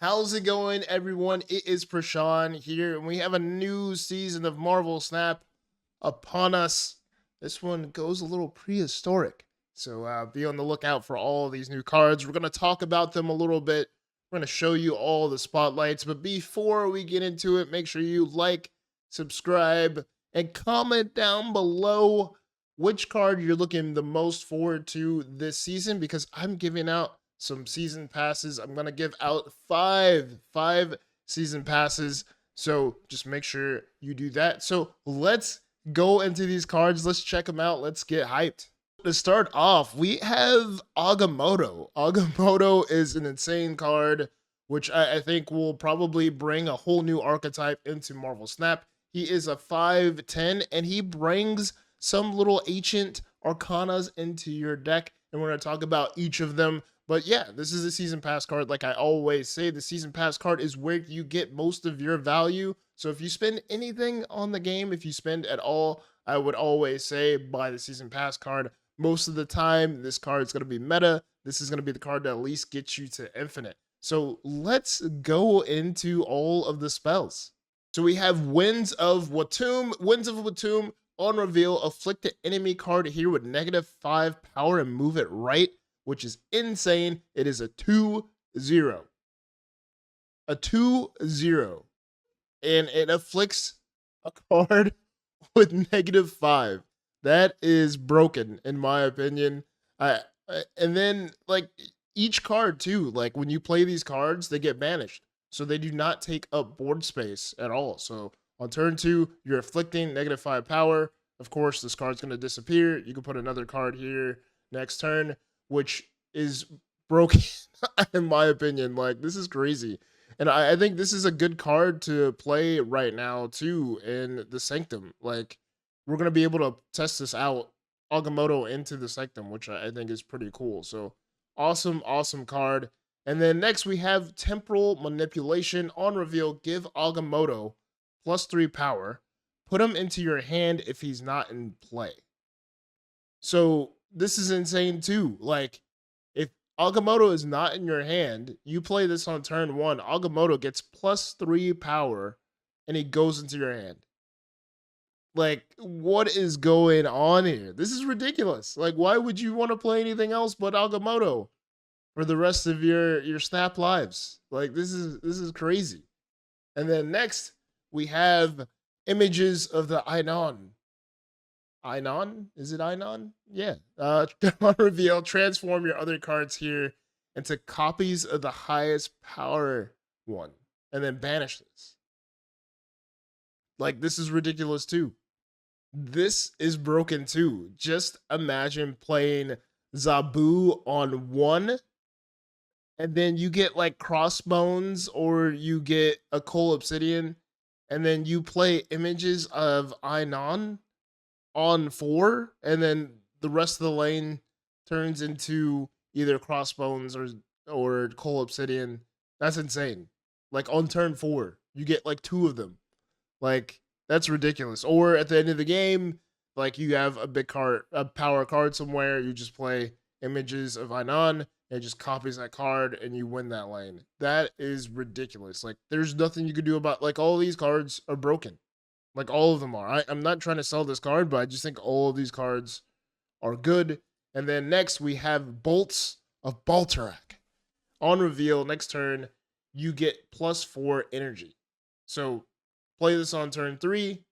How's it going, everyone? It is Prashan here, and we have a new season of Marvel Snap upon us. This one goes a little prehistoric, so be on the lookout for all of these new cards. We're going to talk about them a little bit. We're going to show you all the spotlights, but before we get into it, make sure you like, subscribe, and comment down below which card you're looking the most forward to this season, because I'm giving out some season passes. I'm gonna give out five season passes. So just make sure you do that. So let's go into these cards. Let's check them out. Let's get hyped. To start off, we have Agamotto. Agamotto is an insane card, which I think will probably bring a whole new archetype into Marvel Snap. He is a 5/10, and he brings some little ancient arcanas into your deck. And we're going to talk about each of them. But yeah, this is a season pass card. Like I always say, the season pass card is where you get most of your value. So if you spend anything on the game, if you spend at all, I would always say buy the season pass card. Most of the time, this card is going to be meta. This is going to be the card that at least gets you to infinite. So let's go into all of the spells. So we have Winds of Watoomb. Winds of Watoomb, on reveal, afflict the enemy card here with -5 power and move it right, which is insane. It is a 2/0. A 2/0. And it afflicts a card with -5. That is broken, in my opinion. And then, like, each card, too, like, when you play these cards, they get banished. So they do not take up board space at all. So on turn 2, you're afflicting -5 power. Of course, this card's going to disappear. You can put another card here next turn, which is broken in my opinion. Like, this is crazy. And I think this is a good card to play right now too in the Sanctum. Like, we're gonna be able to test this out, Agamotto into the Sanctum, which I think is pretty cool. So awesome card. And then next we have Temporal Manipulation. On reveal, give Agamotto +3 power. Put him into your hand if he's not in play. So this is insane too. Like, if Agamotto is not in your hand, you play this on turn 1, Agamotto gets +3 power and he goes into your hand. Like, what is going on here? This is ridiculous. Like, why would you want to play anything else but Agamotto for the rest of your Snap lives? Like, this is crazy. And then next we have Images of the Ainon. Ainon? Is it Ainon? Yeah. On reveal, transform your other cards here into copies of the highest power one, and then banish this. Like, this is ridiculous too. This is broken too. Just imagine playing Zabu on 1, and then you get like Crossbones or you get a Coal Obsidian, and then you play Images of Ainon on 4, and then the rest of the lane turns into either Crossbones or Coal Obsidian. That's insane. Like, on turn 4, you get like 2 of them. Like, that's ridiculous. Or at the end of the game, like, you have a big card, a power card somewhere, you just play Images of Ainon, it just copies that card and you win that lane. That is ridiculous. Like, there's nothing you could do about, like, all these cards are broken. Like, all of them are. I'm not trying to sell this card, but I just think all of these cards are good. And then next we have Bolts of Baltarak. On reveal, next turn, you get +4 energy. So play this on turn 3.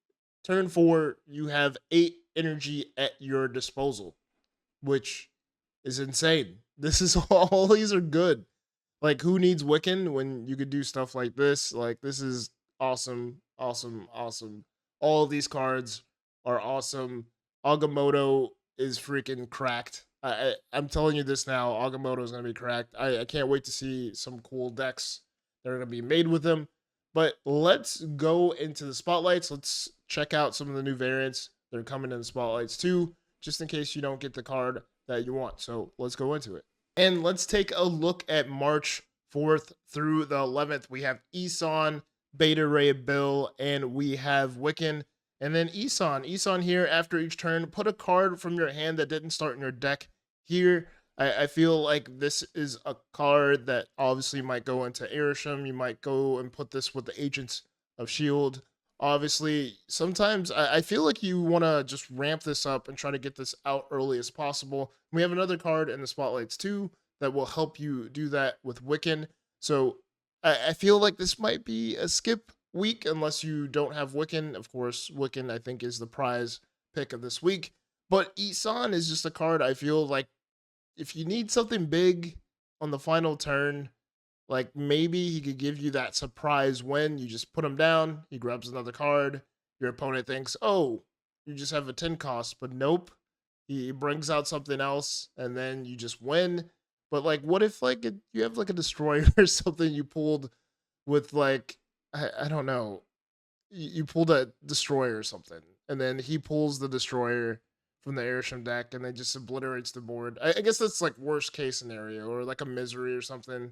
Turn 4, you have 8 energy at your disposal, which is insane. This is all these are good. Like, who needs Wiccan when you could do stuff like this? Like, this is awesome. All of these cards are awesome. Agamotto is freaking cracked. I'm telling you this now. Agamotto is going to be cracked. I can't wait to see some cool decks that are going to be made with him. But let's go into the spotlights. Let's check out some of the new variants that are coming in the spotlights too, just in case you don't get the card that you want. So let's go into it. And let's take a look at March 4th through the 11th. We have Isan, Beta Ray Bill, and we have Wiccan. And then Isan here, after each turn, put a card from your hand that didn't start in your deck here. I feel like this is a card that obviously might go into Airsham. You might go and put this with the Agents of Shield. Obviously, sometimes I feel like you want to just ramp this up and try to get this out early as possible. We have another card in the spotlights too that will help you do that with Wiccan. So I feel like this might be a skip week unless you don't have Wiccan. Of course, Wiccan I think is the prize pick of this week. But Isan is just a card I feel like if you need something big on the final turn, like maybe he could give you that surprise win. You just put him down, he grabs another card. Your opponent thinks, oh, you just have a 10 cost, but nope. He brings out something else and then you just win. But like, what if like you have like a destroyer or something you pulled with like, I don't know, you pulled a destroyer or something, and then he pulls the destroyer from the Airsham deck, and then just obliterates the board. I guess that's like worst case scenario, or like a misery or something.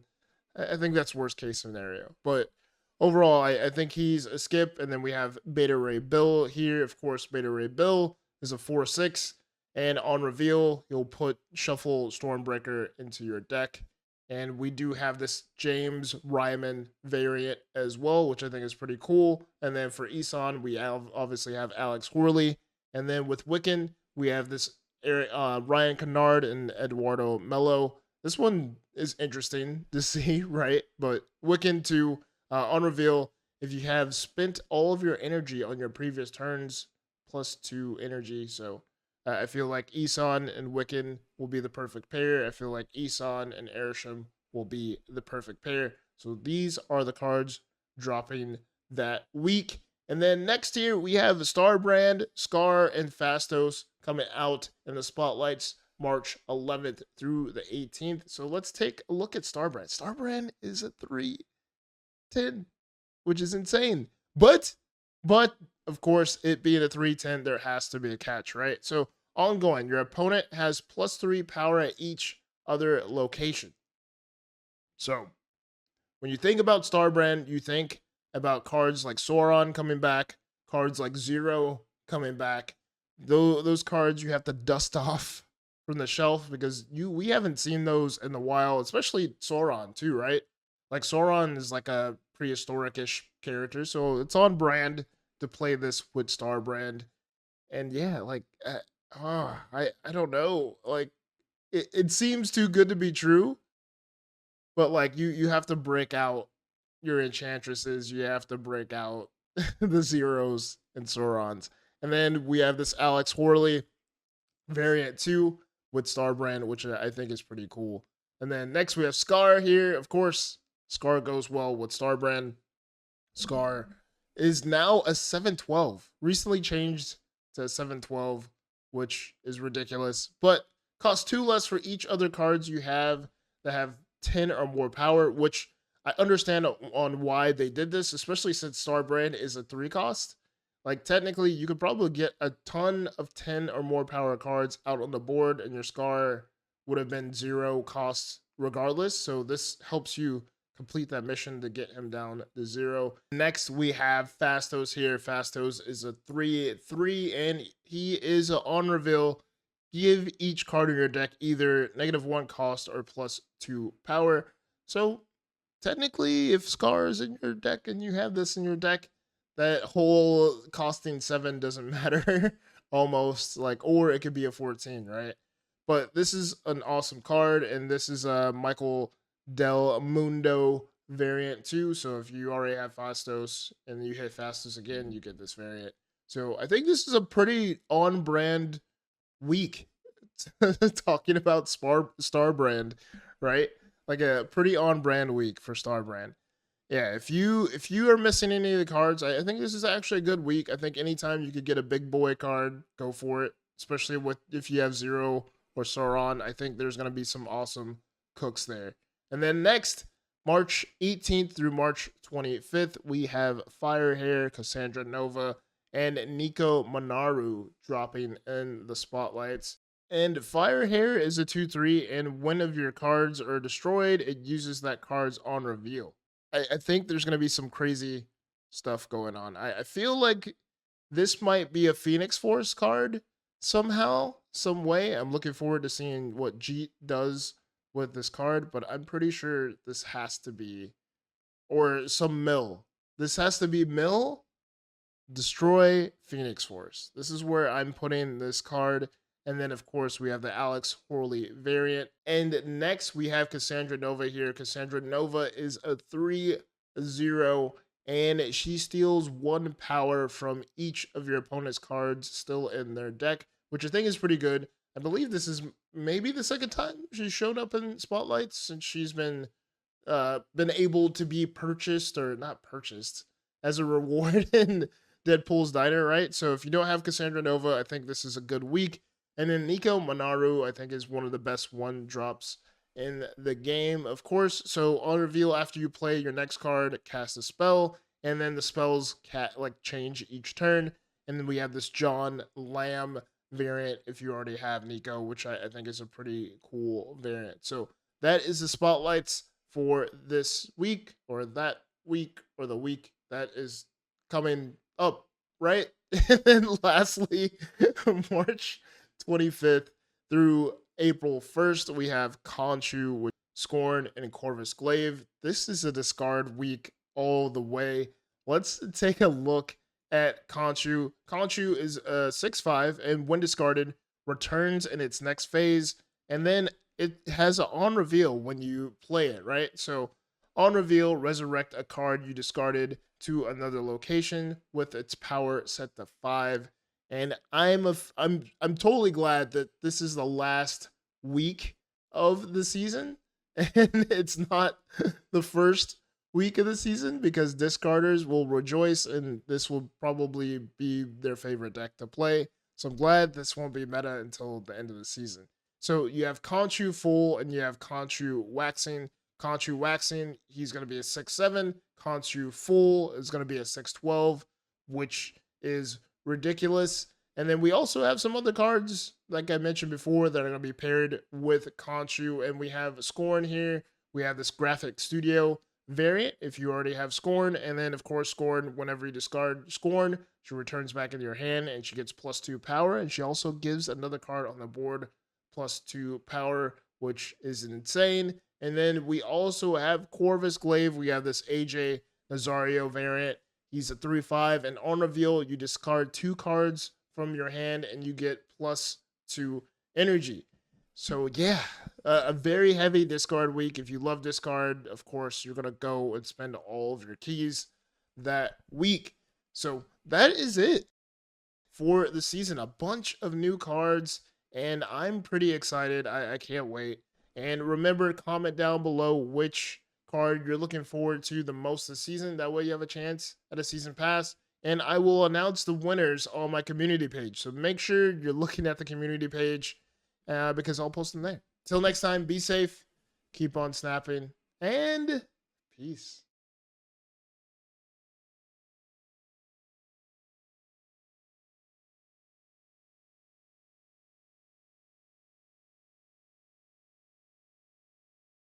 I think that's worst case scenario. But overall, I think he's a skip. And then we have Beta Ray Bill here. Of course, Beta Ray Bill is a 4/6, and on reveal, you'll put Shuffle Stormbreaker into your deck. And we do have this James Ryman variant as well, which I think is pretty cool. And then for Isan, we obviously have Alex Horley. And then with Wiccan, we have this Ryan Kennard and Eduardo Mello. This one is interesting to see, right? But Wiccan to on reveal, if you have spent all of your energy on your previous turns, +2 energy. So I feel like Isan and Wiccan will be the perfect pair. I feel like Isan and Airsham will be the perfect pair. So these are the cards dropping that week. And then next here, we have Starbrand, Scar, and Fastos coming out in the spotlights March 11th through the 18th. So let's take a look at Starbrand. Starbrand is a 3/10, which is insane. But of course, it being a 3/10, there has to be a catch, right? So ongoing, your opponent has +3 power at each other location. So when you think about Starbrand, you think about cards like Sauron coming back, cards like Zero coming back. Those cards you have to dust off from the shelf because we haven't seen those in the wild, especially Sauron too, right? Like Sauron is like a prehistoric-ish character, so it's on brand to play this with Starbrand. And yeah, like I don't know, like it seems too good to be true, but like you have to break out your enchantresses, you have to break out the zeros and Saurons. And then we have this Alex Horley variant 2 with Starbrand, which I think is pretty cool. And then next we have Scar here. Of course, Scar goes well with Starbrand. Scar is now a 7/12. Recently changed to 7/12, which is ridiculous, but costs 2 less for each other cards you have that have 10 or more power, which I understand on why they did this, especially since Starbrand is a 3 cost. Like technically, you could probably get a ton of 10 or more power cards out on the board, and your Scar would have been 0 costs regardless. So this helps you complete that mission to get him down to 0. Next, we have Fastos here. Fastos is a 3/3, and he is on reveal. Give each card in your deck either -1 cost or +2 power. So technically, if Scar is in your deck and you have this in your deck, that whole costing 7 doesn't matter almost, like, or it could be a 14, right? But this is an awesome card, and this is a Michael Del Mundo variant too. So if you already have Fastos and you hit Fastos again, you get this variant. So I think this is a pretty on brand week talking about Starbrand, right? Like a pretty on brand week for Starbrand. Yeah, if you are missing any of the cards, I think this is actually a good week. I think anytime you could get a big boy card, go for it. Especially with if you have Zero or Sauron, I think there's gonna be some awesome cooks there. And then next, March 18th through March 25th, we have Firehair, Cassandra Nova, and Nico Manaru dropping in the spotlights. And Firehair is a 2/3, and when of your cards are destroyed, it uses that card's on reveal. I think there's going to be some crazy stuff going on. I feel like this might be a Phoenix Force card somehow. some way. I'm looking forward to seeing what Jeet does with this card, but I'm pretty sure this has to be, or some mill. This has to be mill, destroy Phoenix Force. This is where I'm putting this card. And then, of course, we have the Alex Horley variant. And next, we have Cassandra Nova here. Cassandra Nova is a 3-0, and she steals 1 power from each of your opponent's cards still in their deck, which I think is pretty good. I believe this is maybe the second time she's showed up in spotlights since she's been able to be purchased, or not purchased, as a reward in Deadpool's Diner, right? So if you don't have Cassandra Nova, I think this is a good week. And then Nico Manaru, I think, is one of the best 1-drops in the game, of course. So on reveal, after you play your next card, cast a spell, and then the spells change each turn. And then we have this John Lamb variant if you already have Nico, which I think is a pretty cool variant. So that is the spotlights for this week, or that week, or the week that is coming up, right? And then lastly, March 25th through April 1st, we have Conchu with Scorn and Corvus Glaive. This is a discard week all the way. Let's take a look at Conchu. Conchu is a 6/5, and when discarded, returns in its next phase, and then it has an on reveal when you play it, right? So on reveal, resurrect a card you discarded to another location with its power set to 5. And I'm totally glad that this is the last week of the season and it's not the first week of the season, because discarders will rejoice and this will probably be their favorite deck to play. So I'm glad this won't be meta until the end of the season. So you have Conchu full and you have Conchu waxing. Conchu waxing, he's going to be a 6/7. Conchu full is going to be a 6/12, which is ridiculous. And then we also have some other cards, like I mentioned before, that are going to be paired with Conchu. And we have Scorn here. We have this Graphic Studio variant if you already have Scorn. And then, of course, Scorn, whenever you discard Scorn, she returns back into your hand and she gets +2 power. And she also gives another card on the board +2 power, which is insane. And then we also have Corvus Glaive. We have this AJ Nazario variant. He's a 3/5, and on reveal, you discard 2 cards from your hand and you get +2 energy. So yeah, a very heavy discard week. If you love discard, of course, you're going to go and spend all of your keys that week. So that is it for the season. A bunch of new cards, and I'm pretty excited. I can't wait. And remember, comment down below which card you're looking forward to the most this season. That way you have a chance at a season pass. And I will announce the winners on my community page. So make sure you're looking at the community page because I'll post them there. Till next time, be safe, keep on snapping, and peace.